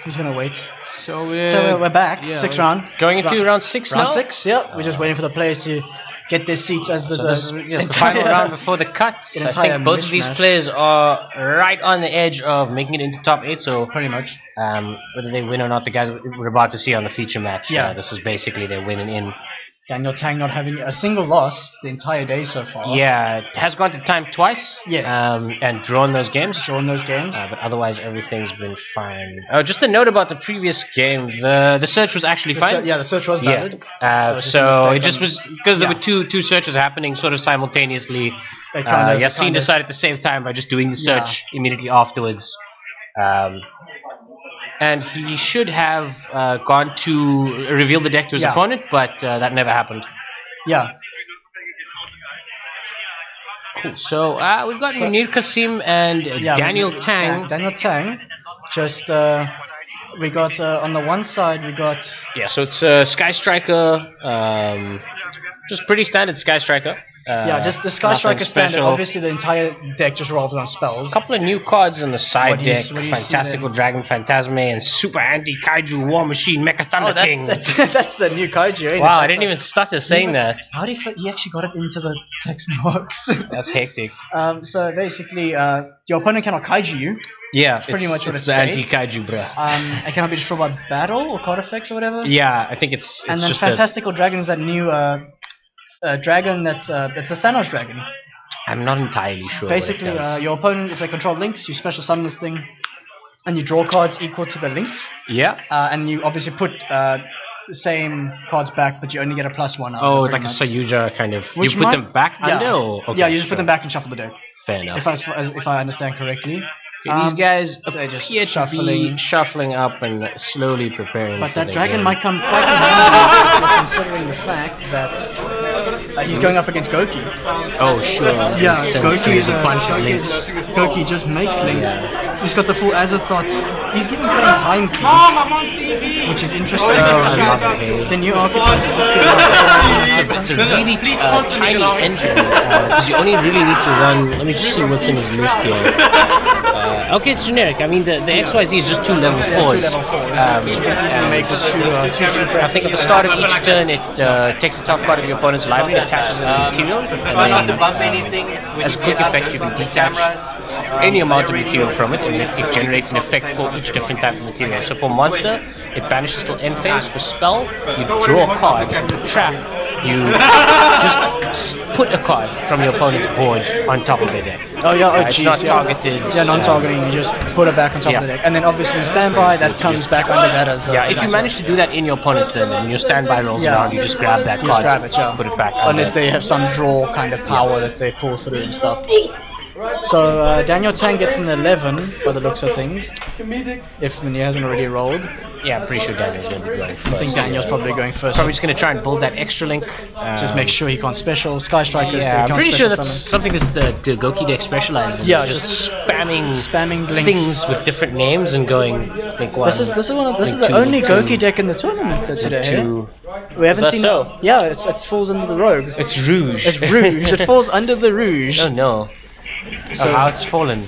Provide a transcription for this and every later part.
He's gonna wait. So we're back. yeah, 6th round. Going into round 6 now? Round 6, yeah. We're just waiting for the players to get their seats as the final round before the cut. I think both of these players are right on the edge of making it into top 8, so pretty much. Whether they win or not, the guys we're about to see on the feature match, yeah. This is basically their winning in. Daniel Tang not having a single loss the entire day so far. Yeah, has gone to time twice. Yes. And drawn those games. But otherwise, everything's been fine. Oh, just a note about the previous game. The search was actually fine. The search was valid. So it just was because there were two searches happening sort of simultaneously. Yassine decided to save time by just doing the search immediately afterwards. And he should have gone to reveal the deck to his opponent, but that never happened. Yeah. Cool. So we've got Muneer, Cassiem, and Daniel Tang. Daniel Tang. Just we got on the one side we got. Yeah. So it's Sky Striker. Just pretty standard Sky Striker. Just the Sky Striker standard. Obviously, the entire deck just revolves on spells. A couple of new cards in the side deck: Fantastical Dragon, Phantasme, and Super Anti-Kaiju War Machine Mecha Thunder King. That's the new Kaiju. Wow, I didn't even stutter saying that. How did he actually got it into the text box? That's hectic. So basically, your opponent cannot Kaiju you. Yeah, pretty much what it's the anti-kaiju, bruh. It cannot be destroyed by battle or card effects or whatever. Yeah, I think it's and then just Fantastical Dragon is that new dragon that's it's a Thanos dragon. I'm not entirely sure. Basically, your opponent, if they control links, you special summon this thing, and you draw cards equal to the links. Yeah. And you obviously put the same cards back, but you only get a +1. Oh, it's like a Sayuja kind of. You put them back under? Or? Okay, you just put them back and shuffle the deck. Fair enough. If I understand correctly. Okay, these guys they're just shuffling up and slowly preparing. But that dragon might come quite in handy considering the fact that he's going up against Gouki. Oh sure. Yeah, Gouki is a bunch of links. Gouki just makes links. Yeah. He's got the full Azathoth. He's even playing Time Thieves, which is interesting. I love it. The new archetype just came out. It's a really tiny engine because you only really need to run. Let me just see what's in his list here. Okay, it's generic. I mean, the XYZ is just 2 level 4s. I think at the start of each turn, it takes the top card of your opponent's library, attaches it as material, and then as a quick effect, you can detach any amount of material from it, and it generates an effect for each different type of material. So for monster, it banishes till end phase. For spell, you draw a card. And for trap, you just put a card from your opponent's board on top of their deck. It's not targeted. Yeah, non-targeting. You just put it back on top of the deck, and then obviously in standby that comes back under that as. If you manage to do that in your opponent's turn, then when your standby rolls around, you just grab that card, put it back. Unless they have some draw kind of power that they pull through and stuff. So Daniel Tang gets an 11 by the looks of things. If Muneer hasn't already rolled. Yeah, I'm pretty sure Daniel's going to be going first. I think Daniel's probably going first. Probably just going to try and build that extra link. Just make sure he can't special. Sky Strikers. Yeah, I'm pretty sure that's something that the Gouki deck specializes in. Yeah, just spamming links. Things with different names and going link 1. This is the only Gouki deck in the tournament today. We haven't seen. So? Yeah, it falls under the Rogue. It's Rouge. It's Rouge. It falls under the Rouge. Oh no. So how it's fallen.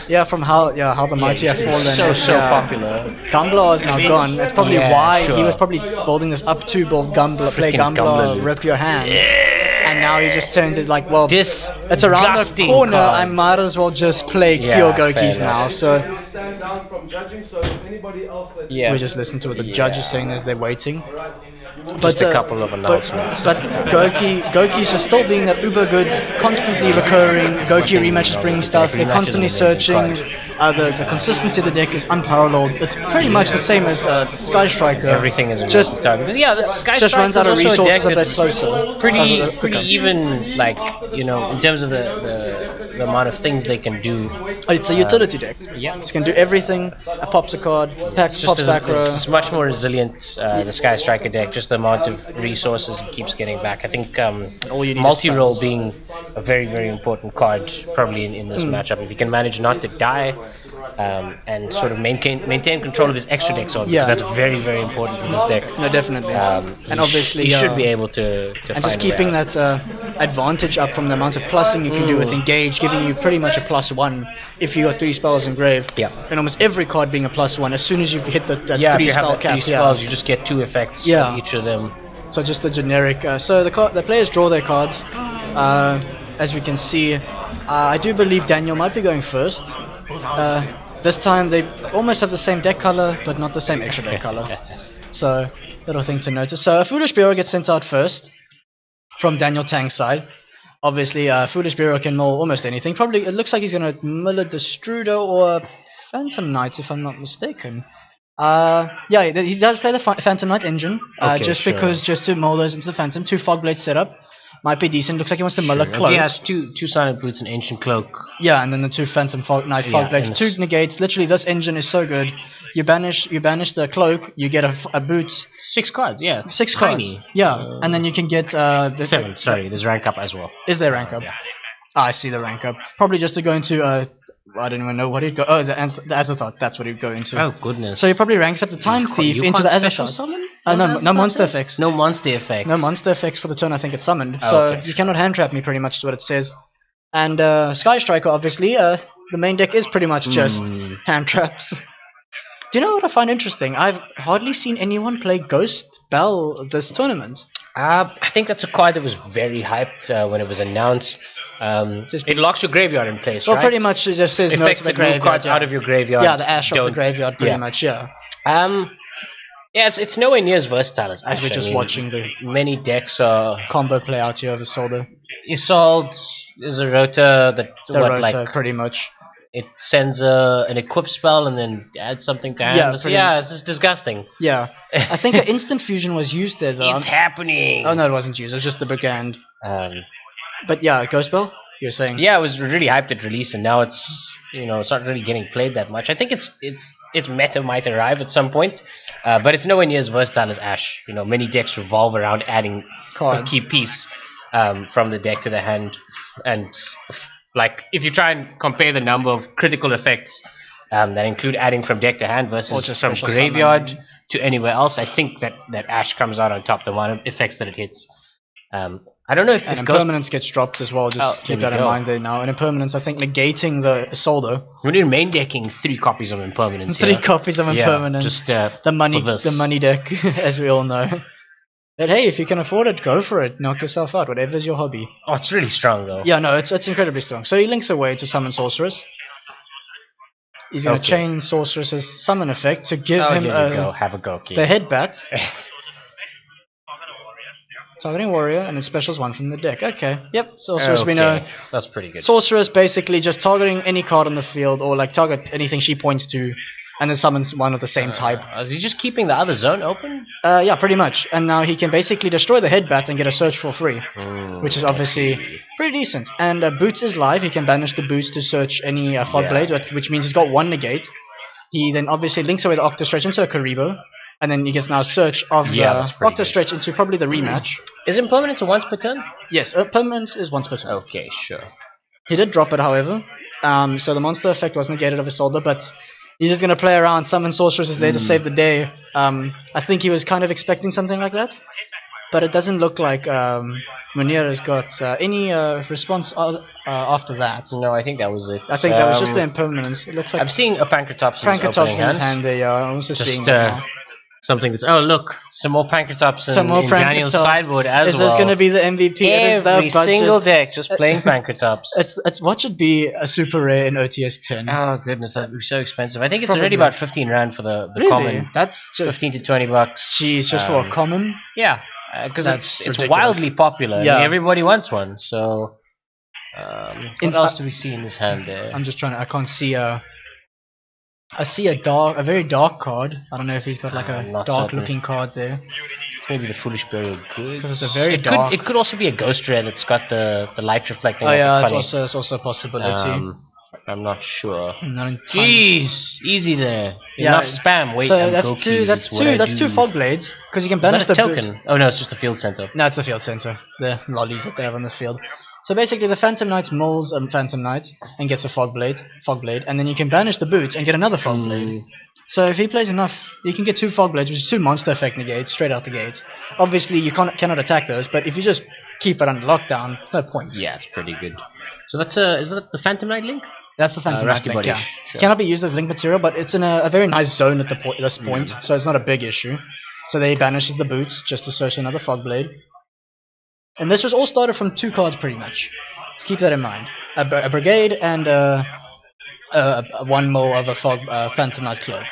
Yeah, from how the mighty have fallen. So popular. Gumbler is now gone. That's probably why he was probably building this up to build Gumbler, play Gumbler, rip your hand. And now he just turned it like, well, it's around the corner. I might as well just play pure Goukis now. So we just listen to what the judge is saying as they're waiting. Just a couple of announcements. But Gouki's just still being that uber good, constantly recurring. Gouki rematches bringing stuff. They're constantly searching. The consistency of the deck is unparalleled. It's pretty much the same as Sky Striker. Everything is just target. Yeah, the Sky Striker runs out of resources a bit closer. Pretty even, like, you know, in terms of the amount of things they can do. It's a utility deck. Yeah, it can do everything. It pops a card, pops back row. It's much more resilient. The Sky Striker deck, just the amount of resources it keeps getting back. I think multi-roll being a very, very important card probably in this matchup. If you can manage not to die and sort of maintain control of his extra deck sword, because that's very, very important for this deck. No, definitely. And obviously he should be able to and just keeping that advantage up from the amount of plussing you can do with engage, giving you pretty much a +1 if you got 3 spells engraved. Yeah. And almost every card being a +1 as soon as you hit the 3 spell cap. 3 spells, you just get 2 effects on each of them. So just the generic. So the players draw their cards. As we can see, I do believe Daniel might be going first. This time they almost have the same deck color, but not the same extra deck color. So, little thing to notice. So, Foolish Bureau gets sent out first from Daniel Tang's side. Obviously, Foolish Bureau can mull almost anything. Probably, it looks like he's going to mill a Destrudo or Phantom Knight, if I'm not mistaken. Yeah, he does play the Phantom Knight engine, because just to mull those into the Phantom. 2 Fog Blades set up. Might be decent. Looks like he wants to mull a Cloak. He has two Silent Boots and Ancient Cloak. Yeah, and then the 2 Phantom Knight Fog Blades. 2 negates. Literally, this engine is so good. You banish the Cloak, you get a boot. 6 cards, yeah. 6 cards. Yeah, and then you can get 7. Sorry, there's rank up as well. Is there rank up? Yeah. I see the rank up. Probably just to go into I don't even know what he'd go. Oh, the Azathoth. That's what he'd go into. Oh goodness. So he probably ranks up the Time Thief into the Azathoth. Summon? No monster effects. No monster effects. No monster effects for the turn I think it's summoned. So you cannot hand trap me, pretty much is what it says. And Sky Striker, obviously, the main deck is pretty much just hand traps. Do you know what I find interesting? I've hardly seen anyone play Ghost Bell this tournament. I think that's a card that was very hyped when it was announced. It locks your graveyard in place, right? Well, pretty much it just says no to the graveyard. Cards out of your graveyard. Yeah, the ash of the graveyard, pretty much, yeah. Yeah, it's nowhere near as versatile as we're just watching the many decks are combo play out here over Solder. Isolde is a Rota that pretty much. It sends an equip spell and then adds something to hand. It's just disgusting. Yeah. I think an instant fusion was used there though. It's happening. Oh no, it wasn't used. It was just the brigand. But yeah, Ghost Bell, you're saying? Yeah, it was really hyped at release, and now it's it's not really getting played that much. I think its meta might arrive at some point, but it's nowhere near as versatile as Ash. Many decks revolve around adding a key piece from the deck to the hand, and like if you try and compare the number of critical effects that include adding from deck to hand versus from graveyard to anywhere else, I think that Ash comes out on top. The amount of effects that it hits. I don't know if impermanence gets dropped as well. Just keep that in mind there now. And impermanence, I think, negating the Solder. When you're main decking 3 copies of impermanence. 3 copies of impermanence. Just the money deck, as we all know. But hey, if you can afford it, go for it. Knock yourself out. Whatever's your hobby. Oh, it's really strong though. Yeah, no, it's incredibly strong. So he links away to summon Sorceress. He's going to chain Sorceress's summon effect to give him have a Gouki. The headbat. Targeting warrior, and then specials 1 from the deck. Okay, yep, Sorceress we know. That's pretty good. Sorceress basically just targeting any card on the field, or like target anything she points to, and then summons one of the same type. Is he just keeping the other zone open? Yeah, pretty much. And now he can basically destroy the headbat and get a search for free, which is obviously pretty decent. And Boots is live. He can banish the Boots to search any Fog Blade, which means he's got 1 negate. He then obviously links away the Octastretch into a Karibo. And then he gets now search of the Octastretch into probably the rematch. Is impermanence a once per turn? Yes, permanence is once per turn. Okay, sure. He did drop it, however. So the monster effect was negated of his Solder, but he's just going to play around. Summon Sorceress is there to save the day. I think he was kind of expecting something like that. But it doesn't look like Muneer has got any response after that. No, I think that was it. I think that was just the impermanence. It looks like I'm seeing a Pancratops in his hand there, yeah. I'm also seeing that now. Something that's look, some more Pancratops in Daniel's sideboard as well. Is this going to be the MVP? Every single deck just playing Pancratops. It's what should be a super rare in OTS 10. Oh goodness, that would be so expensive. I think it's already about 15 rand for the common. That's just 15 to 20 bucks. Jeez, just for a common. Yeah, because it's wildly popular. Yeah, everybody wants one. So, what else do we see in his hand there? I'm just trying to. I can't see I see a very dark card. I don't know if he's got like a dark-looking card there. Maybe the Foolish Burial Goods. Because it's a very dark. It could also be a Ghost Rare that's got the light reflecting. Oh yeah, it's also a possibility. I'm not sure. Jeez, easy there. Enough spam. Wait, so that's two Fog Blades because you can banish the token. Oh no, it's just the field center. No, it's the field center. The lollies that they have on the field. So basically, the Phantom Knight molds a Phantom Knight and gets a Fog Blade, and then you can banish the boots and get another Fog Blade. So if he plays enough, you can get 2 Fog Blades, which is 2 monster effect negates straight out the gate. Obviously, you cannot attack those, but if you just keep it under lockdown, no point. Yeah, it's pretty good. So that's is that the Phantom Knight link? That's the Phantom Knight link, yeah. Sure. Cannot be used as link material, but it's in a very nice zone at this point, so it's not a big issue. So they banishes the boots just to search another Fog Blade. And this was all started from 2 cards pretty much. Just keep that in mind. A Brigade and 1 more of a Phantom Knight Cloak.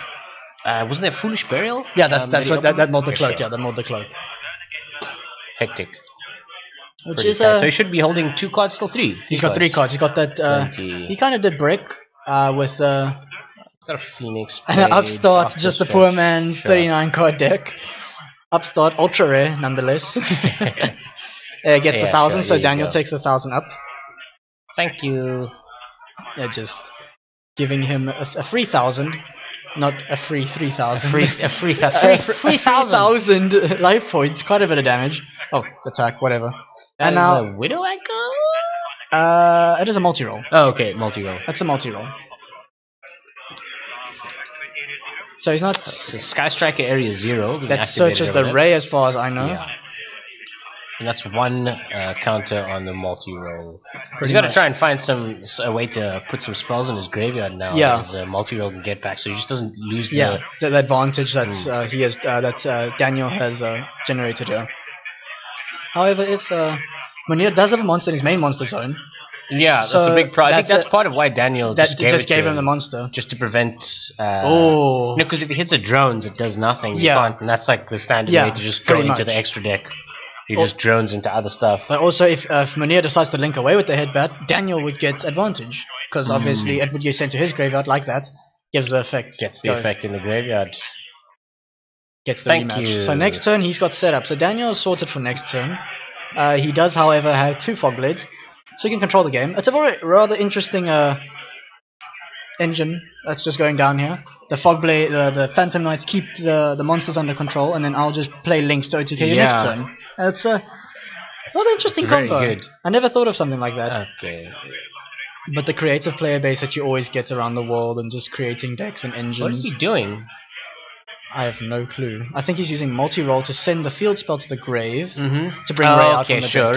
Wasn't there Foolish Burial? Yeah, that mold the cloak. Sure. Yeah, that mold the cloak. Hectic. Which is so he should be holding 2 cards, still 3. He's got 3 cards. He's got that. He kind of did brick with. Got a Phoenix. And Upstart, just the poor man's 39 card deck. Upstart, ultra rare nonetheless. Gets the 1,000, so Daniel takes the 1,000 up. Thank you. Yeah, just giving him a free 1,000, not a free 3,000. A free 3,000 life points, quite a bit of damage. Oh, attack, whatever. And now a Widow Echo? It is a multi-roll. Oh, okay, multi-roll. That's a multi-roll. So he's not. It's a Sky Striker Area 0. That searches the Ray as far as I know. Yeah. And that's 1 counter on the multi-roll. He's got to try and find a way to put some spells in his graveyard now. Yeah. His multi-roll can get back, so he just doesn't lose the advantage that he has, that Daniel has generated here. However, if Muneer does have a monster in his main monster zone. Yeah, so that's a big problem. I think that's part of why Daniel just gave him the monster. Just to prevent... because if he hits a drones, it does nothing. You can't, and that's like the standard way to just go into the extra deck. He just drones into other stuff. But also, if Muneer decides to link away with the headbat, Daniel would get advantage. Because obviously, it would get sent to his graveyard like that. Gives the effect. Gets the effect in the graveyard. Gets the rematch. So next turn, he's got set up. So Daniel is sorted for next turn. He does, however, have 2 Fog Blades. So he can control the game. It's a rather interesting engine that's just going down here. The Fog Blade, the Phantom Knights keep the monsters under control, and then I'll just play links to OTK next turn. It's a rather interesting combo. Very good. I never thought of something like that. Okay. But the creative player base that you always get around the world and just creating decks and engines. What is he doing? I have no clue. I think he's using multi-roll to send the field spell to the grave to bring Ray out from the deck.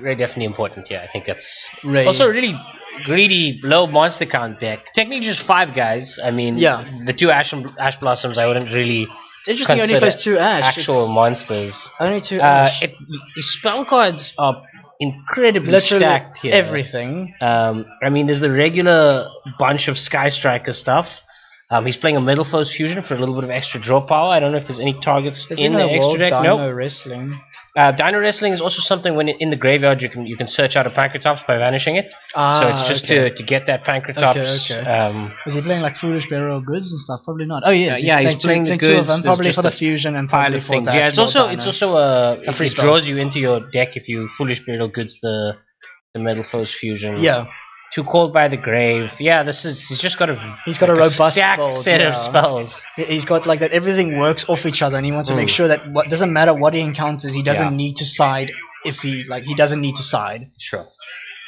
Ray definitely important. Yeah, I think that's Ray. Also a really greedy low monster count deck. Technically just 5 guys. I mean, the 2 Ash Blossoms I wouldn't really. It's interesting he only plays 2 Ash. Actual monsters. Only 2 Ash. His spell cards are incredibly stacked here. Everything. I mean, there's the regular bunch of Sky Striker stuff. He's playing a Metal Foes Fusion for a little bit of extra draw power. I don't know if there's any targets in the extra deck. Dino Wrestling. Dino Wrestling is also something when in the graveyard you can search out a Pancratops by vanishing it. So it's just to get that Pancratops. Okay. Is he playing like Foolish Burial Goods and stuff? Probably not. Oh yes. He's playing the goods. 2 of them, probably for the fusion and probably for things. that. Yeah, it's also it draws you into your deck if you Foolish Burial Goods the Metal Foes Fusion. Yeah. 2 Called by the Grave. Yeah, he's just got a robust set of spells. He's got like that everything works off each other, and he wants to make sure that doesn't matter what he encounters, he doesn't need to side if he doesn't need to side. Sure.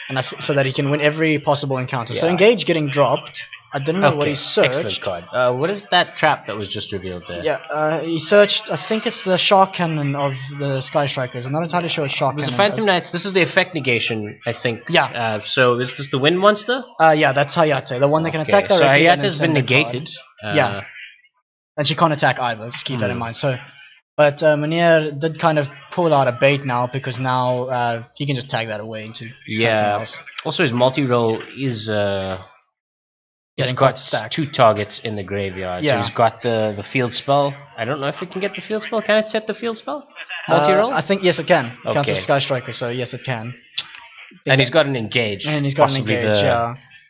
And so that he can win every possible encounter. So Engage getting dropped. I didn't know what he searched. Excellent card. What is that trap that was just revealed there? Yeah, he searched, I think it's the Shark Cannon of the Sky Strikers. I'm not entirely sure it's Shark Cannon. There's a Phantom Knights. This is the effect negation, I think. Yeah. So is this the wind monster? Yeah, that's Hayate, the one that can attack directly. So Hayate's been negated. Yeah. And she can't attack either, just keep that in mind. So, but Muneer did kind of pull out a bait now, because now he can just tag that away into something else. Also his multi-roll is... he's got 2 targets in the graveyard. So he's got the field spell. I don't know if it can get the field spell. Can it set the field spell? Multi-roll? I think yes it can. It counts as Sky Striker, so yes it can. And he's got an Engage. And he's got an Engage,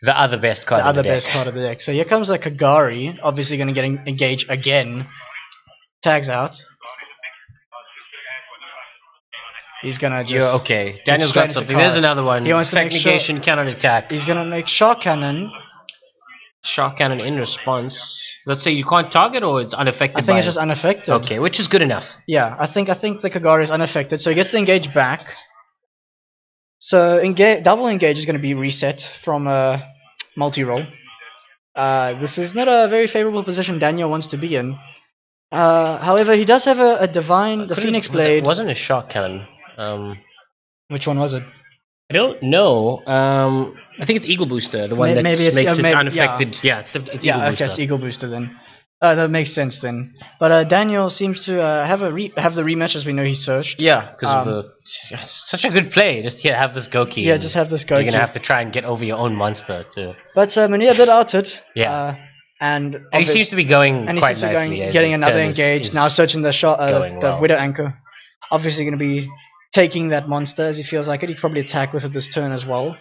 the other best card of the deck. The other best card of the deck. So here comes a Kagari, obviously going to get Engage again. Tags out. He's gonna just... okay. Daniel's got something. There's another one. He wants to make negation cannot attack. He's gonna make Shark Cannon. Shark Cannon in response. Let's say you can't target, or it's unaffected. I think it's just unaffected. Okay, which is good enough. Yeah, I think the Kagari is unaffected, so he gets the Engage back. So double engage is going to be reset from multi-roll. This is not a very favorable position Daniel wants to be in. However, he does have a divine, the Phoenix Blade. It wasn't a shock cannon. Which one was it? I don't know. I think it's Eagle Booster, the one that makes it unaffected. Yeah, it's Eagle Booster. Okay, it's Eagle Booster then. That makes sense then. But Daniel seems to have the rematch, as we know he searched. Yeah, because of such a good play. Just have this Gouki. Yeah, just have this Gouki. You're gonna have to try and get over your own monster too. But Muneer did out it. Yeah. And he seems to be going quite nicely. Getting another engage. Now searching the shot, the Widow Anchor. Obviously going to be taking that monster as he feels like it. He probably attack with it this turn as well.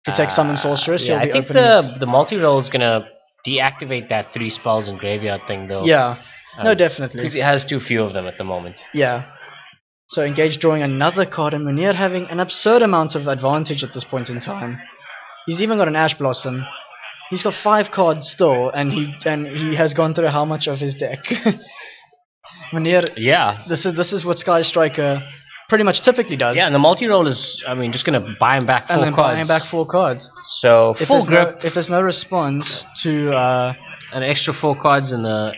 If he takes Summon Sorceress, yeah, I think the multi-roll is going to deactivate that 3 spells in graveyard thing though. Yeah, no, definitely. Because he has too few of them at the moment. Yeah. So engage drawing another card and Muneer having an absurd amount of advantage at this point in time. He's even got an Ash Blossom. He's got 5 cards still, and he has gone through how much of his deck? Muneer, yeah. This is what Sky Striker pretty much typically does. Yeah, and the multi-roll is, I mean, just gonna buy him back 4 cards. Buy him back 4 cards. So full grip. If there's no response to an extra 4 cards in the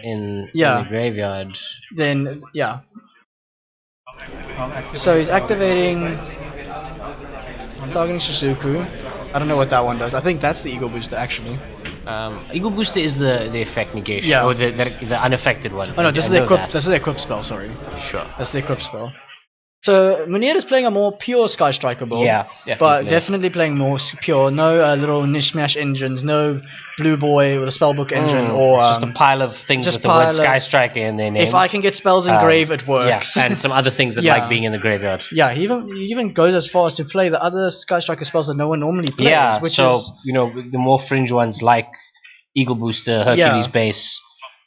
graveyard, then yeah. So he's activating, targeting Shizuku. I don't know what that one does. I think that's the Eagle Booster actually. Eagle Booster is the effect negation, or the unaffected one. Oh no, this is the equip. This is the equip spell. Sorry. Sure. That's the equip spell. So Muneer is playing a more pure Sky Striker build. Yeah, but definitely playing more pure. No little mishmash engines. No Blue Boy with a spellbook engine, or it's just a pile of things with the word Sky Striker in their name. If I can get spells engraved, it works. Yeah, and some other things that like being in the graveyard. Yeah, he even goes as far as to play the other Sky Striker spells that no one normally plays. Yeah, so you know the more fringe ones like Eagle Booster, Hercules Base.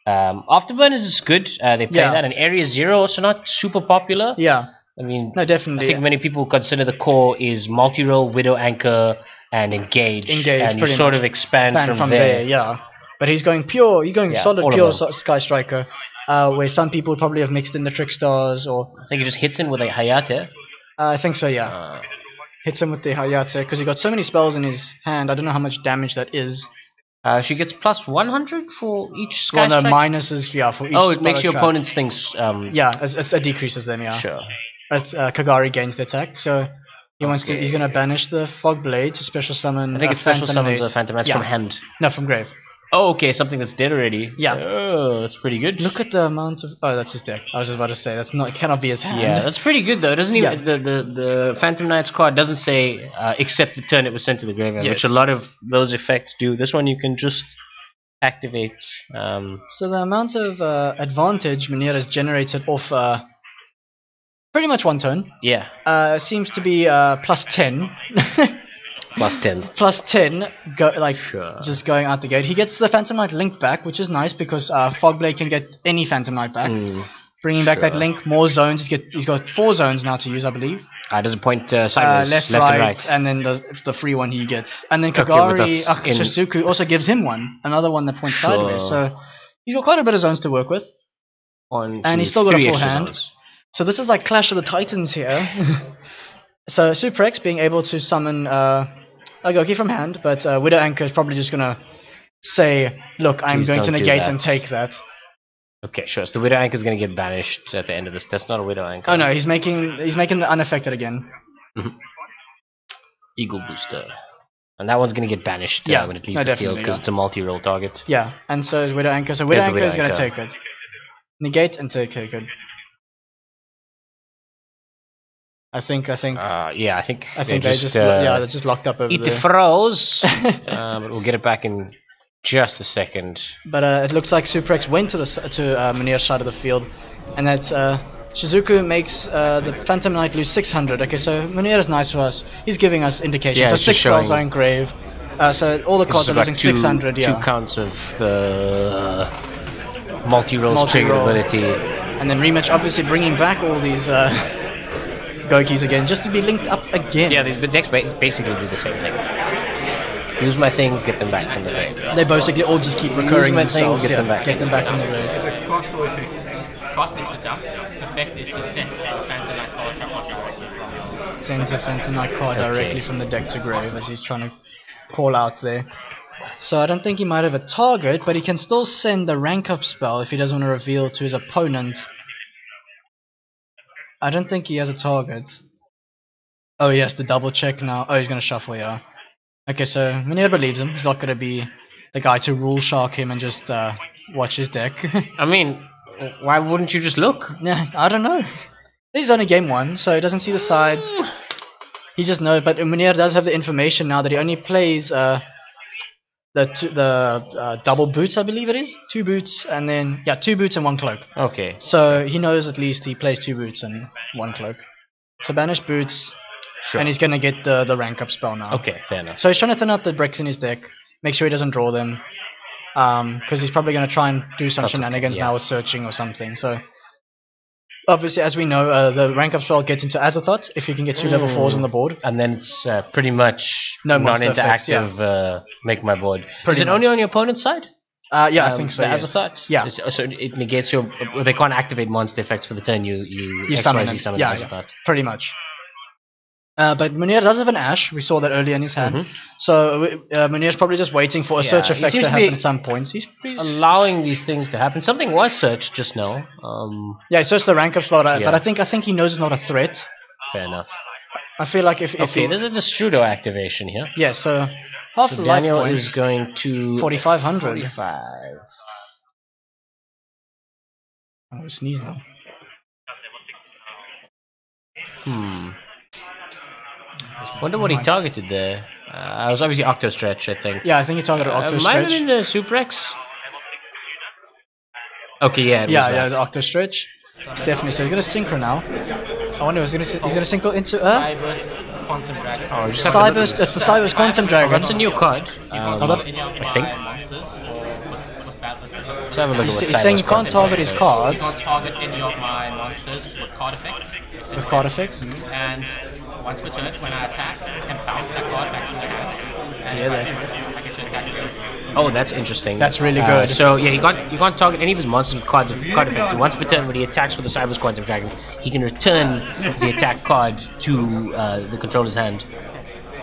Afterburners is good. They play that, and Area Zero also not super popular. Yeah. I mean, no, definitely. I think many people consider the core is multi-roll, Widow Anchor, and engage, and you sort of expand from there. Yeah, but he's going pure. You're going solid pure Sky Striker, where some people probably have mixed in the Trickstars, or I think he just hits him with a Hayate. I think so. Yeah, hits him with the Hayate because he got so many spells in his hand. I don't know how much damage that is. She gets plus 100 for each Sky Strike. Minuses for each. Oh, it makes your opponent's things. Yeah, it decreases them. Yeah. Sure. It's Kagari gains the attack, so he wants to. He's gonna banish the Fog Blade to special summon. I think it special summons a Phantom Knight from hand. No, from grave. Oh, okay, something that's dead already. Yeah. Oh, that's pretty good. Look at the amount of. Oh, that's his deck. I was just about to say it cannot be his hand. Yeah, that's pretty good though. It doesn't even the Phantom Knight's card doesn't say except the turn it was sent to the graveyard, which a lot of those effects do. This one you can just activate. So the amount of advantage Muneer has generated off. Pretty much one turn. Yeah. Seems to be plus 10. Plus 10. Plus 10. Just going out the gate. He gets the Phantom Knight link back, which is nice because Fogblade can get any Phantom Knight back. Bringing back that link, more zones. He's got 4 zones now to use, I believe. Does it point sideways, left and right, and then the free one he gets. And then Kagari Shizuku also gives him one, another one that points sideways. So he's got quite a bit of zones to work with. And he's still got a full hand. Zones. So this is like Clash of the Titans here. So Suprex being able to summon a Gouki from hand, but Widow Anchor is probably just gonna say, "Look, I'm going to negate and take that." Okay, sure. So the Widow Anchor is gonna get banished at the end of this. That's not a Widow Anchor. Oh no, he's making the unaffected again. Eagle Booster, and that one's gonna get banished when it leaves the field because it's a multi-roll target. Yeah, and so is Widow Anchor. So Widow Anchor is gonna take it, negate and take it. I think. Yeah, I think they just locked up over there. It froze, but we'll get it back in just a second. But it looks like Suprex went to Muneer's side of the field, and that Shizuku makes the Phantom Knight lose 600. Okay, so Muneer is nice for us. He's giving us indications. Yeah, so 6 spells are engraved. So all the cards are losing 600. Two counts of the multi-roll trigger ability, and then rematch obviously bringing back all these. Goukis again, just to be linked up again. Yeah, these decks basically do the same thing. Use my things, get them back from the grave. They basically all just keep recurring themselves. Get them back from the grave. Sends a Phantom Knight card directly from the deck to grave as he's trying to call out there. So I don't think he might have a target, but he can still send the rank up spell if he doesn't want to reveal to his opponent. I don't think he has a target. Oh, he has to double check now. Oh, he's going to shuffle, yeah. Okay, so Muneer believes him. He's not going to be the guy to rule shark him and just watch his deck. I mean, why wouldn't you just look? Yeah, I don't know. This is only game 1, so he doesn't see the sides. He just knows, but Muneer does have the information now that he only plays the double boots, I believe it is. 2 boots and then, yeah, 2 boots and 1 cloak. Okay. So he knows at least he plays 2 boots and 1 cloak. So banish boots, and he's going to get the rank up spell now. Okay, fair enough. So he's trying to thin out the bricks in his deck, make sure he doesn't draw them. Because he's probably going to try and do some shenanigans now with searching or something. So obviously, as we know, the rank up spell gets into Azathoth if you can get 2 level 4s on the board. And then it's pretty much no non-interactive, make my board. Is it only on your opponent's side? Yeah, I think so. The Azathoth? Yeah. So it negates your... They can't activate monster effects for the turn you summon the Azathoth. Yeah, pretty much. But Muneer does have an Ash. We saw that earlier in his hand. So Muneer's probably just waiting for a search effect to happen at some point. He's allowing these things to happen. Something was searched just now. Yeah, he searched the rank up slot, but I think he knows it's not a threat. Fair enough. I feel like if there's a Destrudo activation here. Yeah, so half the Daniel life is going to 4,500. 45. Oh, sneeze now. Wonder what he targeted there. It was obviously Octo Stretch, I think. Yeah, I think he targeted Octo Stretch. Might have been the Suprex. Okay, yeah, it was the Octo Stretch. Stephanie, so he's gonna synchro now. I wonder if he's gonna synchro into Quantum Dragon. Oh, it's the Cyber's Quantum Dragon. That's a new card. I think. Let's have a look at what He's saying you can't target his cards. You can't target any of my monsters with card effects. With card effects? And once per turn, when I attack, I can bounce that card back to the hand. Yeah, I get to attack you. Oh, that's interesting. That's really good. So yeah, you can't target any of his monsters with card effects. So once per turn, when he attacks with the Cyber's Quantum Dragon, he can return the attack card to the controller's hand.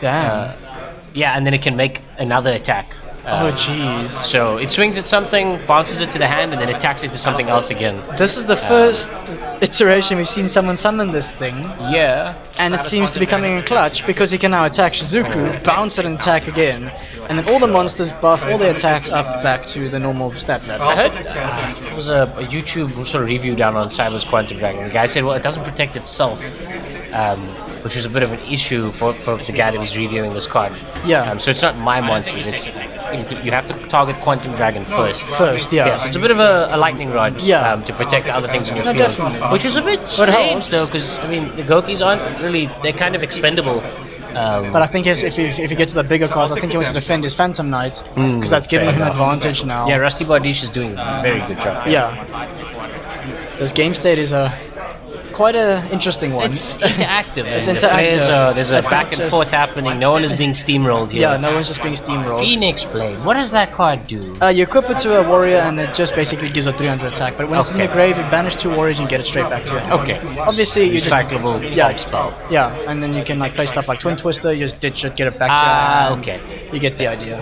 Damn. Yeah, and then it can make another attack. Oh jeez. So it swings at something, bounces it to the hand, and then attacks it to something else again. This is the first iteration we've seen someone summon this thing. Yeah. And it seems to be coming in clutch because he can now attack Shizuku, bounce it and attack again, and then all the monsters buff all their attacks up back to the normal stat level. I heard there was a YouTube sort of review down on Cyber's Quantum Dragon. The guy said, well, it doesn't protect itself, which was a bit of an issue for the guy that was reviewing this card. Yeah. So it's not my monsters. It's you have to target Quantum Dragon first. Yeah. So it's a bit of a lightning rod. To protect other things in your field, definitely. which is a bit strange though, because I mean the Goukis aren't really, they're kind of expendable. But I think if you get to the bigger cards, I think he wants to defend his Phantom Knight because that's giving him advantage now. Yeah, Rusty Bardiche is doing a very good job. Yeah. This game state is quite an interesting one. It's interactive. It's and interactive. There's a back and forth happening. No one is being steamrolled here. Yeah, no one's just being steamrolled. Phoenix Blade. What does that card do? You equip it to a warrior and it just basically gives a 300 attack. But when it's in your grave, you banish 2 warriors and get it straight back to your hand. Okay. Obviously, you recyclable spell. Yeah, and then you can like play stuff like Twin Twister. You just ditch it, get it back to your hand. Okay. You get the idea.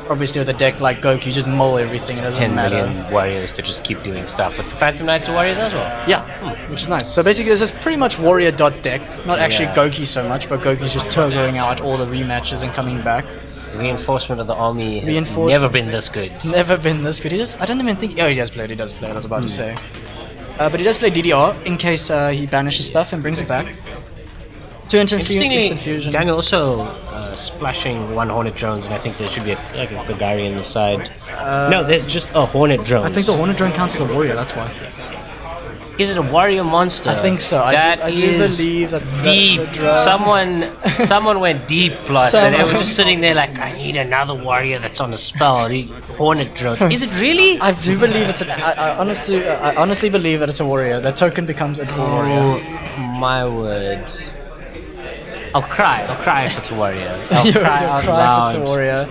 Obviously, with a deck like Gouki, you just mull everything. It doesn't 10 matter. million warriors to just keep doing stuff. With the Phantom Knights and warriors as well. Yeah, which is nice. So basically, this is pretty much warrior dot deck. Not actually Gouki so much, but Gouki's just turboing out all the rematches and coming back. Reinforcement of the army has never been this good. Never been this good. I don't even think. Oh, he does play. He does play. I was about to say. But he does play DDR in case he banishes stuff and brings it back. 2 instant fusion. Daniel also splashing 1 Hornet Drones, and I think there should be a Gagari on the side. No, there's just a Hornet Drone. I think the Hornet Drone counts as a warrior, that's why. Is it a warrior monster? I think so. I do believe that deep. Someone went deep plus, and they were just sitting there like, I need another warrior that's on a spell. Hornet Drones. Is it really? I do believe it's I honestly believe that it's a warrior. The token becomes a warrior. Oh my word. I'll cry if it's a warrior. I'll cry out loud. If it's a warrior.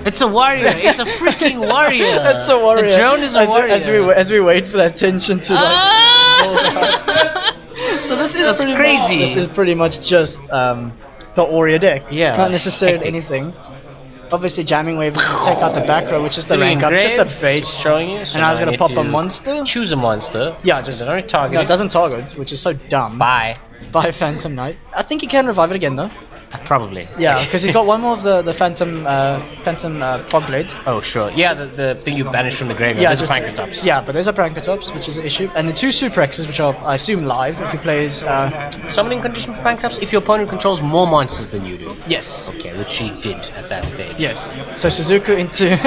It's a warrior. It's a freaking warrior. It's a warrior. The drone is a warrior. As we wait for that tension to so this is That's crazy. This is pretty much just the warrior deck. Yeah. Not necessarily anything. Obviously, jamming wave is going to take out the back row, which is the rank up, just a bait. Showing you. So and I was going to pop a monster. Choose a monster. Yeah, just don't target. No, it doesn't target, which is so dumb. Bye. Bye, Phantom Knight. I think he can revive it again though. Probably. Yeah, because he's got one more of the Phantom Fog Blades. Oh sure. Yeah, the thing you banished from the graveyard. Yeah, there's a Pancratops. Yeah, but there's a Pancratops, which is an issue, and the two Super X's, which are I assume live if he plays. Summoning condition for Pancratops if your opponent controls more monsters than you do. Yes. Okay, which he did at that stage. Yes. So Suzuku into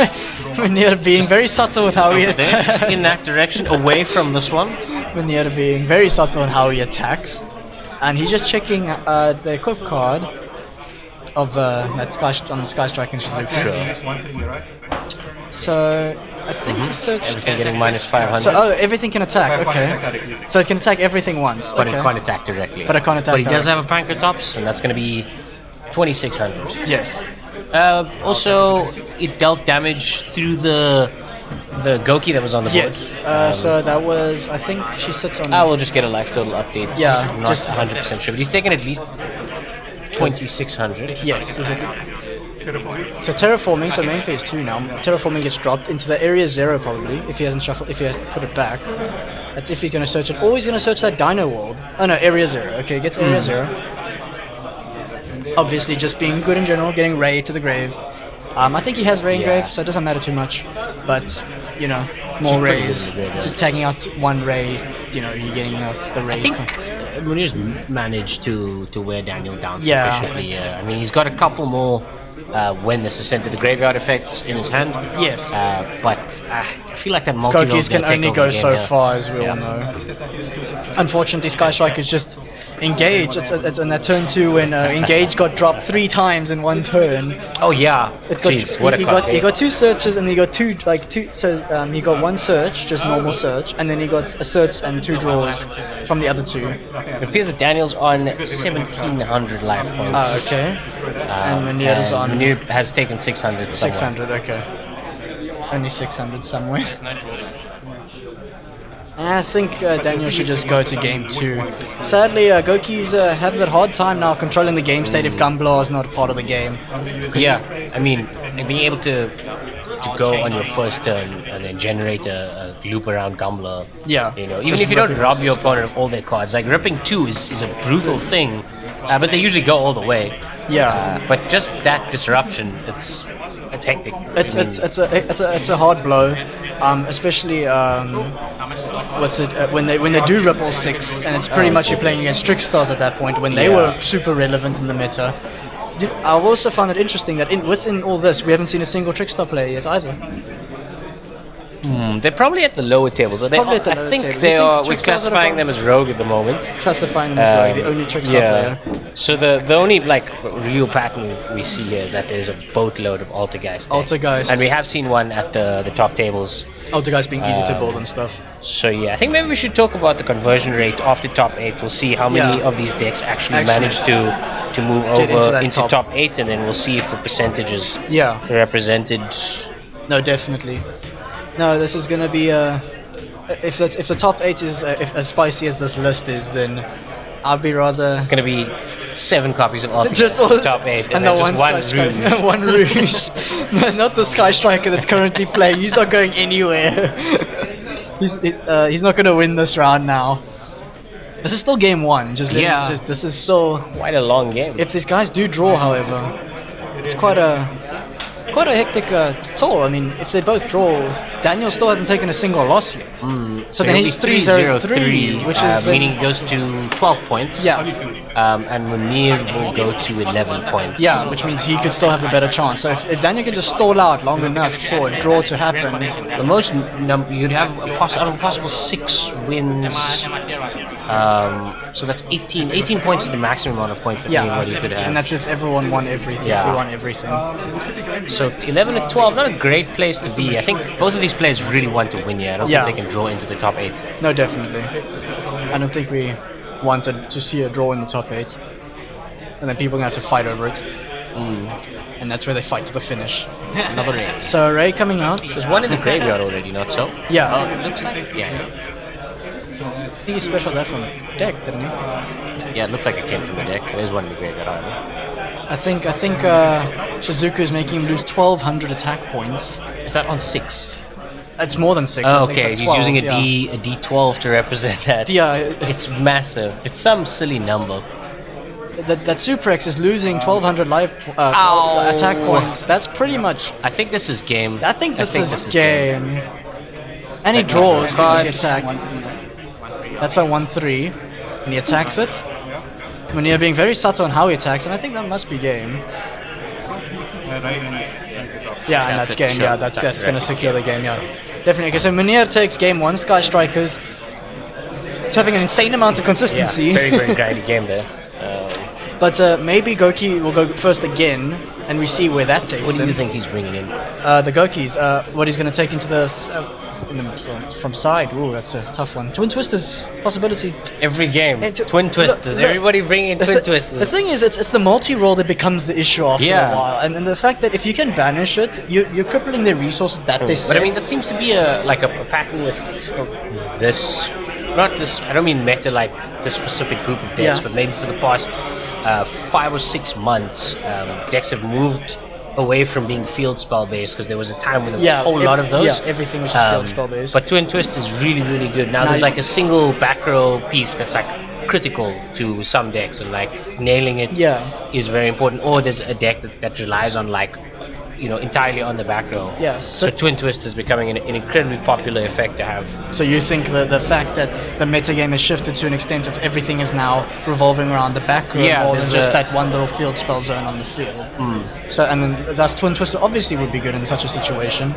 Muneer being very subtle with how he attacks. In that direction, away from this one. Muneer being very subtle on how he attacks, and he's just checking the equip card of that on the Sky Strike and Suzuku. Sure. So I think he searched everything getting minus 500. So everything can attack. Okay. So it can attack everything once. But it can't attack directly. But it can't attack. But he does have a Pancratops, and that's going to be 2600. Yes. Also, it dealt damage through the Gouki that was on the board. Yes. So that was, I think she sits on. I will just get a life total update. Yeah. I'm not 100% sure, but he's taken at least 2600. Yes, exactly. So terraforming, so main phase 2 now. Terraforming gets dropped into the area 0 probably if he hasn't shuffled, if he has put it back. That's if he's going to search it. Or he's going to search that Dino World. Oh no, area 0. Okay, gets area 0. Obviously, just being good in general, getting Ray to the grave. I think he has Ray in grave, so it doesn't matter too much. But you know, more Rays. Just tagging out one Ray. You know, you're getting out the Ray. I think Muneer's managed to wear Daniel down sufficiently. I mean, he's got a couple more when this is sent to the graveyard effects in his hand. Yes. But I feel like that multi Gouki's can only go so far, as we all know. Unfortunately, Sky Strike is just engaged. It's on that turn 2 when engage got dropped 3 times in one turn. Oh yeah. Jeez, what a card. He got 2 searches and he got two. So he got 1 search, just normal search, and then he got a search and 2 draws from the other 2. It appears that Daniel's on 1700 life points. Oh, okay. And Muneer is on. Muneer has taken 600. 600, okay. Only 600 somewhere. And I think Daniel should just go to game 2. Sadly, Gouki's have that hard time now controlling the game state if Gumblar is not part of the game. Yeah, I mean, being able to go on your first turn and then generate a loop around Gumblar. Yeah. You know, even if you don't rob your opponent of all their cards, like ripping 2 is a brutal thing, but they usually go all the way. Yeah. But just that disruption, it's hectic. It's a hard blow, especially when they do rip all 6, and it's pretty much you're playing against Trickstars at that point when they were super relevant in the meta. I've also found it interesting that within all this we haven't seen a single Trickstar player yet either. They're probably at the lower tables. I think they are. We're classifying them as rogue at the moment. Classifying them as rogue, the only Trickstar player. So the only real pattern we see here is that there's a boatload of Altergeist. Altergeist. And we have seen one at the top tables. Altergeist being easy to build and stuff. So yeah, I think maybe we should talk about the conversion rate of the top 8. We'll see how many of these decks actually manage to move over into top 8, and then we'll see if the percentages represented. No, definitely. No, this is gonna be if the top 8 is as spicy as this list is, then I'll be rather. It's gonna be 7 copies of Altergeist in the top 8, and then just one Rouge. One Rouge. No, not the Sky Striker that's currently playing. He's not going anywhere. He's not gonna win this round now. This is still game 1. This is still quite a long game. If these guys do draw, however, it's quite a hectic toll. I mean, if they both draw, Daniel still hasn't taken a single loss yet. So then he's 3-0-3, which is meaning he goes to 12 points. Yeah. And Muneer will go to 11 points. Yeah, which means he could still have a better chance. So if Daniel can just stall out long enough for a draw to happen, the most you'd have a possible 6 wins. So that's 18. 18 points is the maximum amount of points that anybody could have. And that's if everyone won everything. Yeah. If we won everything. So 11 to 12, not a great place to be. I think both of these players really want to win here. I don't think they can draw into the top 8. No, definitely. I don't think we wanted to see a draw in the top 8. And then people are going to have to fight over it. And that's where they fight to the finish. Another Ray. So Ray coming out. There's one in the graveyard already, not so? Yeah. Oh, it looks like. Yeah. I think he special that from deck, didn't he? Yeah, it looked like it came from the deck. There's one in the graveyard, either. I think Shizuku's making him lose 1,200 attack points. Is that on 6? It's more than 6. Oh, I think okay, it's he's 12, using a yeah. D12 to represent that. Yeah. It's massive. It's some silly number. That Super X is losing 1,200 attack points. That's pretty much. I think this is game. I think this is game. And he draws because he attack. That's a 1-3, and he attacks it. Muneer being very subtle on how he attacks, and I think that must be game. Yeah, and that's game. Sure. Yeah, that's going to secure the game. Yeah, definitely. Okay, so Muneer takes game 1. Sky Strikers. It's having an insane amount of consistency. Yeah, very grindy game there. But maybe Gouki will go first again, and we see where that takes What do you them. think he's bringing in? The Gokis. What he's going to take into the from side. Ooh, that's a tough one. Twin Twisters possibility. Every game, Hey, Twin Twisters. look, Everybody bringing in Twin Twisters. The thing is, it's the multi-roll that becomes the issue after Yeah. a while, and the fact that if you can banish it, you're crippling their resources that they set. But I mean, that seems to be a pattern with this. Not this. I don't mean meta like this specific group of decks, Yeah. but maybe for the past 5 or 6 months, decks have moved away from being field spell based because there was a time when there was a whole lot of those. Yeah, everything was just field spell based. But Twin Twist is really good. Now there's like a single back row piece that's like critical to some decks, and like nailing it is very important. Or there's a deck that relies on like, you know, entirely on the back row. Yes. So Twin Twist is becoming an incredibly popular effect to have. So you think that the fact that the metagame has shifted to an extent of everything is now revolving around the back row more than just that one little field spell zone on the field. So, and then thus Twin Twister obviously would be good in such a situation.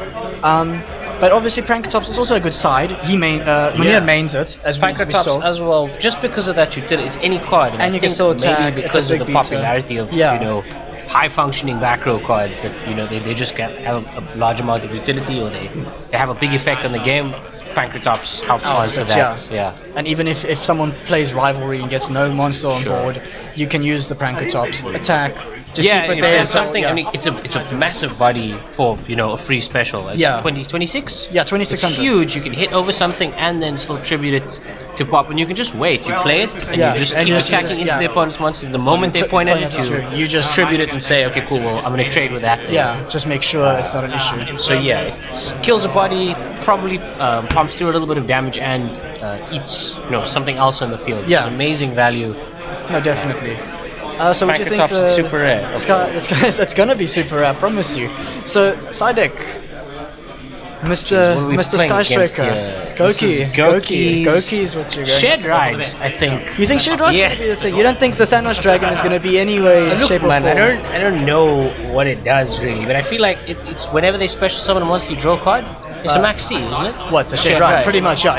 But obviously Prankatops is also a good side. Muneer mains it, as we Prankatops saw. as well, just because of that utility. It's any card, and you I can think still attack. maybe because of the beater. popularity of you know, high functioning back row cards that, you know, they just have a large amount of utility, or they have a big effect on the game. Prankatops helps answer that. Yeah. And even if someone plays Rivalry and gets no monster on board, you can use the Prankatops attack. Just keep it there. Something. I mean, it's a massive body for, you know, a free special. It's 26. Yeah, 2600. It's huge. You can hit over something and then still tribute it to pop, and you can just wait. You play it and you just keep attacking into the opponent's monsters. The moment they point at it, you just tribute it and say, okay, cool. Well, I'm gonna trade with that thing. Yeah, just make sure it's not an issue. So yeah, it kills a body, probably pumps through a little bit of damage, and eats, you know, something else on the field. Yeah, it's amazing value. No, definitely. So what do you think? Prankatops is super rare. That's gonna be super rare, I promise you. So side deck, Mr. Sky Striker, Gouki is what you're going. Shared Ride, I think. You think Shared Ride's gonna be the thing? You don't think the Thanos Dragon is gonna be any way, shape, or form? I don't know what it does really, but I feel like it's whenever they special summon a monster, you draw a card. It's a max C, isn't it? What, the Shared Ride? Pretty much, yeah.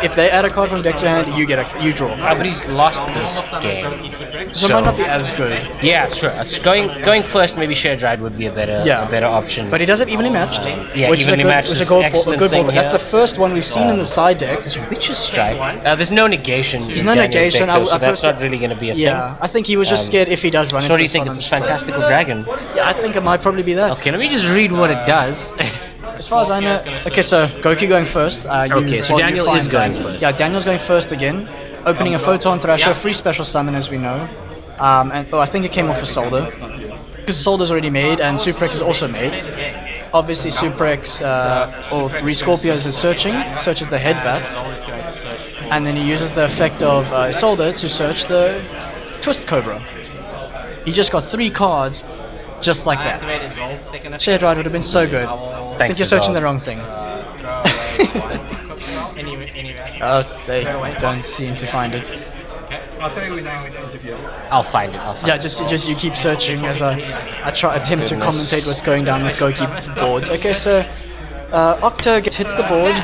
If they add a card from deck to hand, you draw. But he's lost this game, so it might not be as good. Yeah, sure. Going first, maybe Shared Ride would be a better option. But he does it evenly matched. Which evenly matched is a good board. That's the first one we've seen in the side deck. There's Witch's Strike. There's no negation. There's no negation. So that's not really going to be a thing. Yeah, I think he was just scared if he does run into. So what do you think? It's Fantastical Dragon. Yeah, I think it might probably be that. Okay, let me just read what it does. As far as I know, okay, so Gouki going first. So Daniel is going first. Yeah, Daniel's going first again, opening a Photon Thrasher, free special summon as we know. And I think it came off a Solder, because the Solder's already made and Suprex is also made. Obviously Suprex or Rescorpios is searches the Headbat, and then he uses the effect of Solder to search the Twist Cobra. He just got 3 cards just like that. Shared Ride would have been so good. I think you're searching the wrong thing. Oh, they don't seem to find it. I'll find it. Yeah, just you keep searching as I attempt to commentate what's going down with Gouki boards. Okay, so Octo hits the board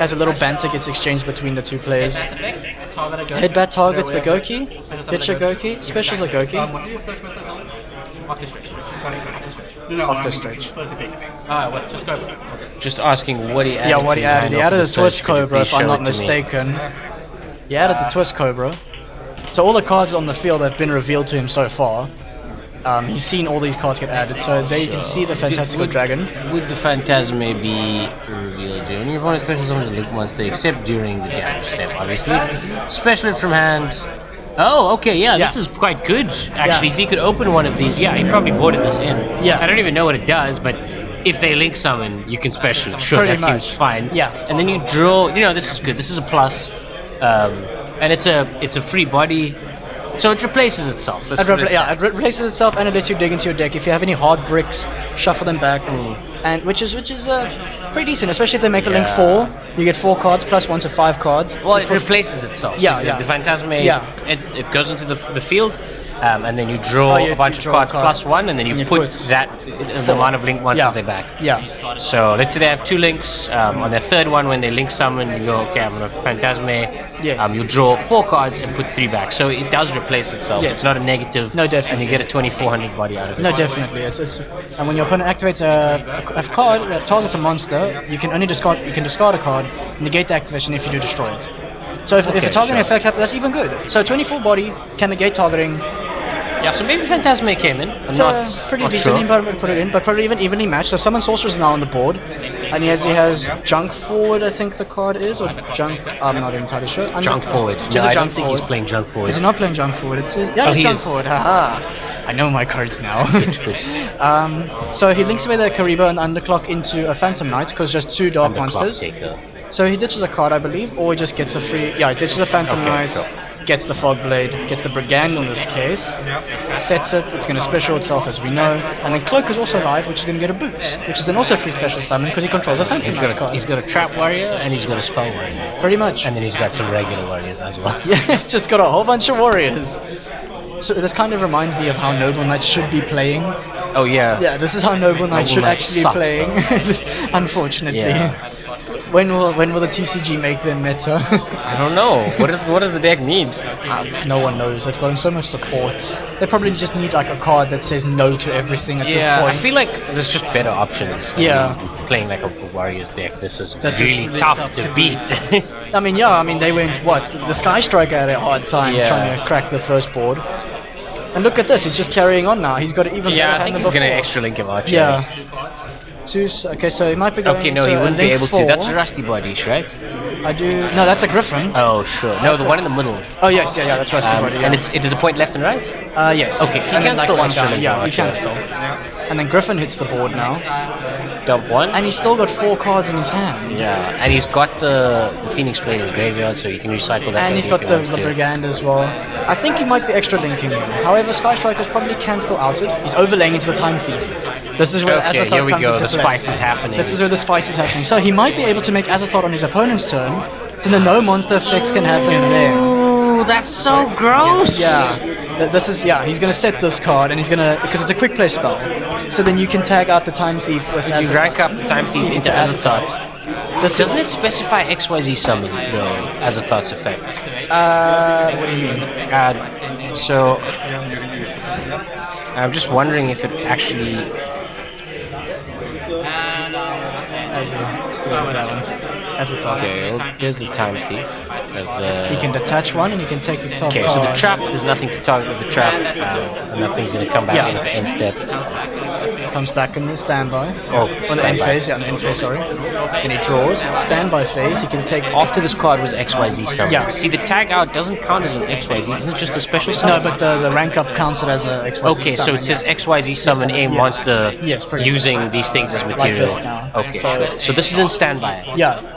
as a little banter gets exchanged between the two players. Headbat targets the Gouki, Ditcher Gouki, specials a Gouki. Octo Stretch. Just asking what he added. Yeah, what he added. He added the Twist Cobra, if I'm not mistaken. He added the Twist Cobra. So all the cards on the field have been revealed to him so far. He's seen all these cards get added, so there you can see the Fantastical Dragon. Would the Phantasme be revealed during your opponent's special summons a link monster, except during the damage step, obviously? Special it from hand. Oh, okay, yeah, this is quite good, actually. If he could open one of these, he probably boarded this in. I don't even know what it does, but if they link summon, you can special it. Sure, that seems fine. And then you draw, this is good. This is a plus. And it's a free body. So it replaces itself. It replaces itself, and it lets you dig into your deck. If you have any hard bricks, shuffle them back, and which is pretty decent, especially if they make a link 4. You get 4 cards plus 1, so 5 cards. Well, it replaces itself. The Phantasme, it goes into the field, and then you draw a bunch of cards plus 1, and then you put that the amount of link monsters they back. So let's say they have 2 links. On their third one, when they link summon, you go, okay, I'm gonna Phantasme. You draw 4 cards and put 3 back. So it does replace itself. It's not a negative. No, definitely. And you get a 2400 body out of it. No, definitely. And when your opponent activates a card that targets a monster, you can only discard. You can discard a card, negate the activation if you do destroy it. So if a targeting effect happens, that's even good. So 24 body can negate targeting. Yeah, so maybe Phantasme came in. I'm not pretty not decently sure. put it in, but probably even evenly matched. So Summon Sorcerer is now on the board, and he has Junk Forward, I think the card is, or Junk. I'm not entirely sure. Junk Forward. No, I don't think he's playing Junk Forward. Is he not playing Junk Forward? It's Junk Forward. Haha. I know my cards now. Good. So he links away the Kariba and Underclock into a Phantom Knight because just 2 dark monsters. So he ditches a card, I believe, or he just gets a free. He ditches a Phantom Knight. Gets the Fog Blade, gets the Brigand in this case, sets it, it's going to special itself as we know, and then Cloak is also live, which is going to get a boost, which is then also a free special summon because he controls a Phantom Knight card. He's got a Trap Warrior and he's got a Spell Warrior. Pretty much. And then he's got some regular warriors as well. He's just got a whole bunch of warriors. So this kind of reminds me of how Noble Knight should be playing. Oh yeah. Yeah, this is how Noble Knight should actually be playing, unfortunately. When will the TCG make them meta? I don't know. What does the deck need? No one knows. They've gotten so much support. They probably just need like a card that says no to everything at this point. I feel like there's just better options. Playing like a Warriors deck. This is really tough to beat. I mean, they went the Sky Striker had a hard time trying to crack the first board. And look at this. He's just carrying on now. He's got it even better I think he's gonna extra link him out. Okay, so he might be going he wouldn't be able to. That's a Rusty Bodies, right? No, that's a Griffin. Oh, sure. No, the one in the middle. Oh, yes, that's Rusty Body. And there's a point left and right? Yes. Okay, he can still extra link him out. He can still. And then Griffin hits the board now. Dump 1. And he's still got 4 cards in his hand. Yeah, and he's got the Phoenix Blade in the graveyard, so you can recycle that. And he's got the Brigand as well. I think he might be extra linking him. However, Sky Strikers probably can still out it. He's overlaying into the Time Thief. This is where Azathoth here we comes go. into The spice is happening. This is where the spice is happening. So he might be able to make Azathoth on his opponent's turn, so the no monster effects can happen there. Ooh, that's so gross. He's gonna set this card, and he's gonna, because it's a quick play spell. So then you can tag out the Time Thief with Azathoth. You rank up the Time Thief into Azathoth. Doesn't it specify XYZ summon though, Azathoth's effect? What do you mean? So I'm just wondering if it actually. Azathoth. Okay, well, there's the Time Thief. You can detach one and you can take the top card. So the trap, there's nothing to target with the trap, and nothing's going to come back in at the end step. Comes back in the standby. On the end phase, on the end phase, sorry. And he draws. Standby phase, he can take. After this card was XYZ summon. See, the tag out doesn't count as an XYZ, isn't it just a special summon? No, but the rank up counts it as a XYZ summon. Okay, so it says XYZ summon a monster using these things as material. Like this now. Okay, sure. So this is in standby. Yeah.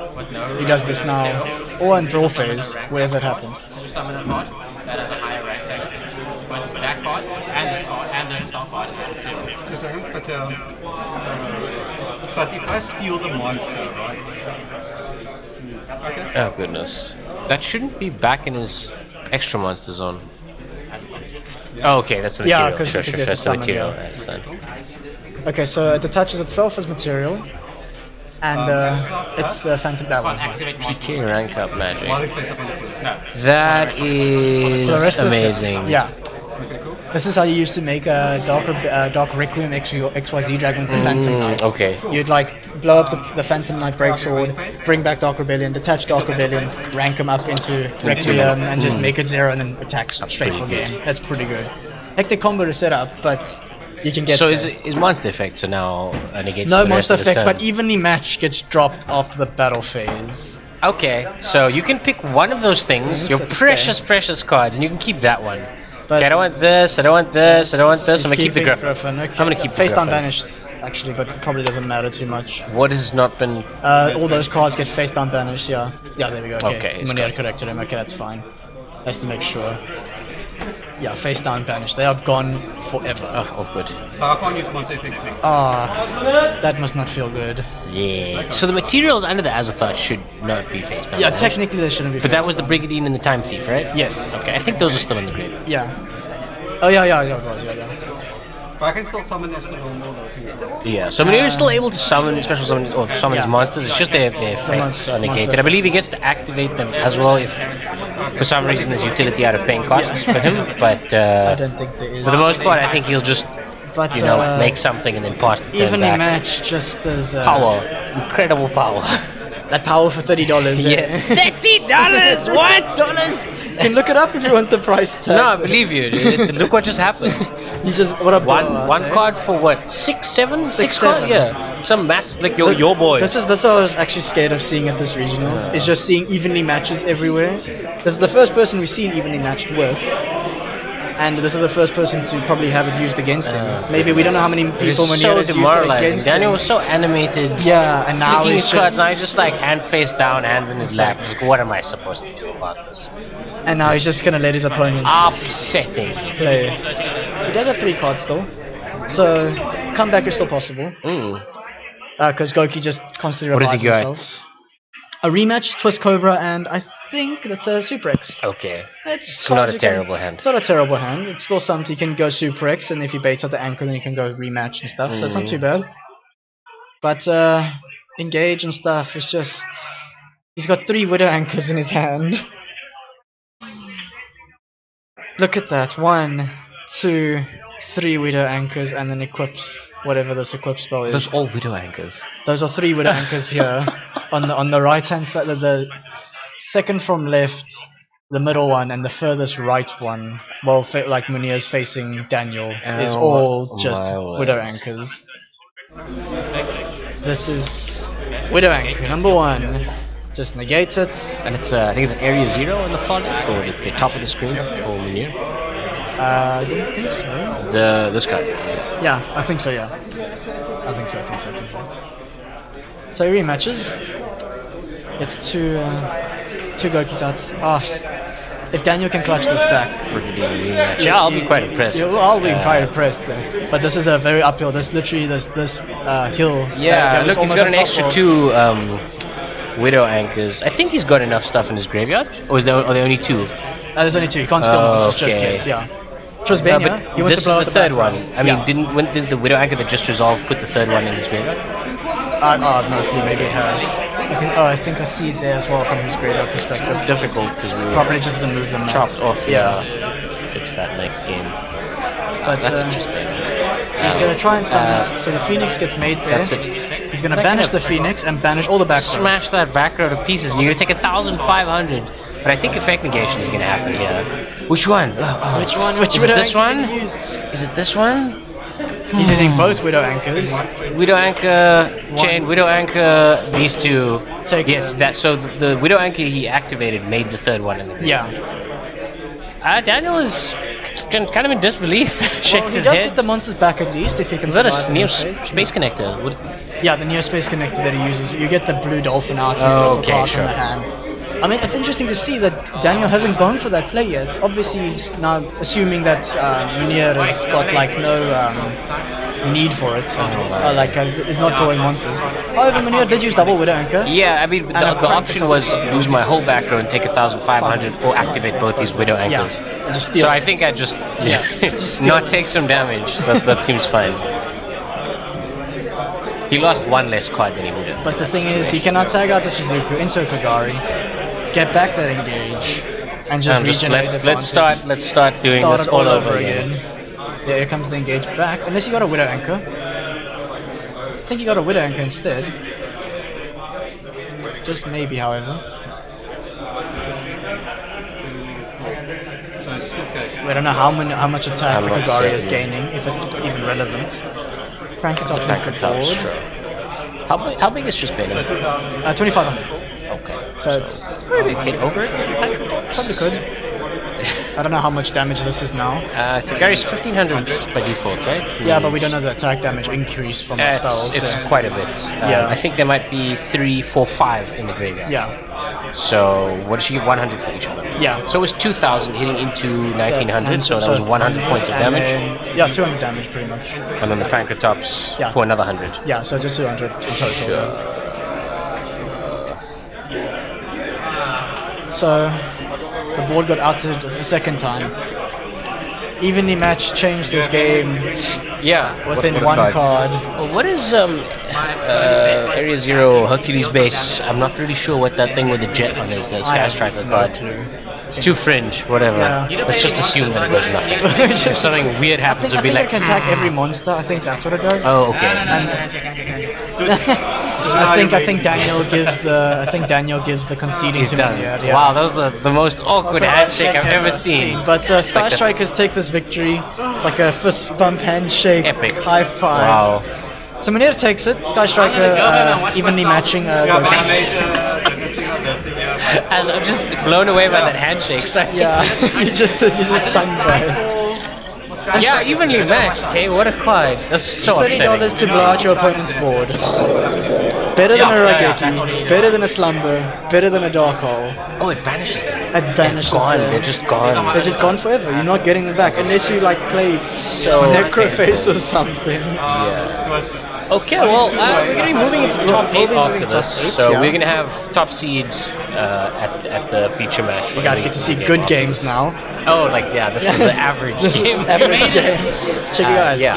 He does this now, or in draw phase, wherever it happens. Summon a card that has a higher rank tag. But that card and this card and the install card is zero. But if I steal the monster, right? Oh goodness, that shouldn't be back in his extra monster zone. Oh, okay, that's the material. Sure, that's the material. Okay, so it detaches itself as material. And it's the Phantom Battle. PK rank up magic. That is amazing. This is how you used to make a Dark Requiem XYZ Dragon with Phantom Knights. Okay. You'd like blow up the Phantom Knight Breaksword, bring back Dark Rebellion, detach Dark Rebellion, rank him up into Requiem, and just make it 0 and then attack straight for game. That's pretty good. Hectic combo is set up, but you can get. So there. is monster effects are now negated? No for the monster rest of this effects, turn? but evenly matched gets dropped after the battle phase. Okay, so you can pick one of those things, your That's precious cards, and you can keep that one. But Okay, I don't want this, I don't want this, I don't want this, I'm he's gonna keep the keeping Griffin. Okay. I'm gonna keep the face down Griffin. banished, actually, but it probably doesn't matter too much. What has not been... All those cards get face down banished, yeah. Yeah, there we go, okay. it's Muneer gone. corrected him, okay, that's fine. Has to make sure. Yeah, face down banished. They are gone forever. Oh, good. So I can't use monster effects next. That must not feel good. Yeah. So the materials under the Azathoth should not be face down. Yeah, right? technically they shouldn't be. But that face was the down. Brigandine and the Time Thief, right? Yes. Okay, I think those are still in the grave. Yeah. Oh yeah, it was, yeah. But I can still summon as the normal though. Yeah, so Muneer is still able to summon special summon or summon his Yeah. monsters. It's just their effects are negated. I believe he gets to activate them as well if for some reason there's utility out of paying costs for him. But I don't think there is. for the most part, I think he'll just But make something and then pass the turn evenly back. matched just as Power, incredible power. That power for $30. Yeah, $30. What? You can look it up if you want the price tag. No, I believe you, dude. Look what just happened. He's just what a One card for what? Six cards? 7. Yeah, some mass like your boy. This is what I was actually scared of seeing at this regionals. Is just seeing evenly matches everywhere. This is the first person we've seen evenly matched with, and this is the first person to probably have it used against him. Maybe we don't know how many people It's Muneer so has used it demoralizing. against Daniel him. was so animated. Yeah, and now flicking he's his cards. just, Now he's just like hand face down, hands in his lap. He's like, what am I supposed to do about this? and now he's just gonna let his opponent Upsetting. play. He does have 3 cards still, so comeback is still possible. Because Gouki just constantly What does he revives himself. A rematch, Twist Cobra, and I think that's a Super X. Okay. It's It's not a terrible hand. It's not a terrible hand. It's still something you can go Super X, and if he baits out the ankle, then you can go rematch and stuff. So it's not too bad. But engage and stuff is just. He's got 3 Widow Anchors in his hand. Look at that. 1, 2, 3 Widow Anchors, and then equips whatever this equip spell is. Those all Widow Anchors. Those are 3 Widow Anchors here. on the right hand side, the second from left, the middle one, and the furthest right one, well, like Muneer's facing Daniel, is all just Widow Anchors. This is Widow Anchor number 1. Just negate it. And it's I think it's area 0 on the far left, or the top of the screen for Muneer. I don't think so. This card. Yeah, I think so, yeah. I think so. So he rematches. It's two Gouki's out. If Daniel can clutch this back. Yeah, I'll be quite impressed. I'll be quite impressed. But this is a very uphill. This literally this hill. Yeah, that was look, he's almost got an on top extra of- 2 Widow Anchors. I think he's got enough stuff in his graveyard. Or are there only 2? There's only 2. You can't steal monsters just okay. yet. Yeah. Trosbenia. He wants This to blow is out the third back one. row. I mean, Yeah. when did the Widow Anchor that just resolved put the third one in his graveyard? No clue. Maybe it has. I think I see it there as well from his graveyard perspective. It's difficult because we Probably just to move them. chopped off. Yeah. Fix that next game. But That's interesting. he's gonna try and summon. So the Phoenix gets made there. That's it. He's gonna banish the Phoenix and banish all the back row. Smash that back row to pieces, and you're gonna take 1,500. But I think effect negation is gonna happen here. Which one? Which one? Which is Widow it this Anchor one? did he use? Is it this one? He's using both Widow Anchors. Widow Anchor, chain, Widow Anchor, these 2. Take yes, it. that. So the Widow Anchor he activated made the third one in the Yeah. Daniel is kind of in disbelief. Well, Shakes he his does head. get the monsters back at least if he can. Is that survive a in Neo this phase. Space Connector? Yeah, the Neo Space Connector that he uses. You get the blue dolphin out. Oh, okay, apart sure. from the hand. I mean, it's interesting to see that Daniel hasn't gone for that play yet. Obviously, now assuming that Muneer has got like no need for it, is not drawing monsters. However, Muneer did use double Widow Anchor. Yeah, I mean, the option was lose my whole back row and take 1,500, or activate both these Widow Anchors. Yeah, and just steal. So I think I just just steal. not take some damage. That seems fine. He lost 1 less card than he would have. But the thing is, he cannot tag out the Shizuku into a Kagari, get back that engage, and just regenerate let's start doing this all over again. Yeah, here comes the engage back. Unless you got a Widow Anchor. I think you got a Widow Anchor instead. Just maybe, however. So it's okay. We don't know how much attack I'm not Kagari is certain. gaining, if it's even relevant. Frankentop It's a is pack the of tops, board. sure. How big is just Benny? 2,500. Okay. So it's Maybe hit over it with the pack of tops? probably could. I don't know how much damage this is now. Kagari's 1500 by default, right? Yeah, but we don't know the attack damage increase from the spells. It's so- quite a bit. Yeah. I think there might be 3, 4, 5 in the graveyard. Yeah. So what did she get? 100 for each of them. Yeah. So it was 2,000 hitting into 1,900. So that was 100 points of and damage. then- yeah, 200 damage pretty much. And then the Pankratops Yeah. for another 100. Yeah, so just 200 in total. So the board got outed a second time. Evenly matched changed this game Yeah. within what a one card. card. Well, what is Area Zero Hercules base? I'm not really sure what that thing with the jet on is. The I Sky have Striker no card. clue. It's too fringe, whatever. Yeah. Let's just assume that it does nothing. If something weird happens, I it'll be think like. it can attack every monster. I think that's what it does. Oh, okay. I think Daniel gives the conceding He's to done. Muneer, yeah. Wow, that was the most awkward handshake I've ever seen. But Sky like the- Strikers take this victory. It's like a fist bump handshake. Epic. High five. Wow. So Muneer takes it. Sky Striker evenly matching Gouki. As I'm just blown away by that handshake. Sorry. Yeah, you just stunned by it. Yeah, evenly matched. Hey, what a card. That's so upsetting. $30 to blow out your opponent's board. Better than a Rageki, better than a Slumber, better than a Dark Hole. Oh, it vanishes them. It vanishes They're gone. them. They're just gone. They're just gone forever. You're not getting them back unless you like play So Necroface painful. or something. Yeah. Okay, well, we're going to be moving into top 8 after this. So yeah. we're going to have top seed at the feature match. You guys get to see good games now. Oh, like, yeah, this is an average game. Average game. Check you guys. Yeah.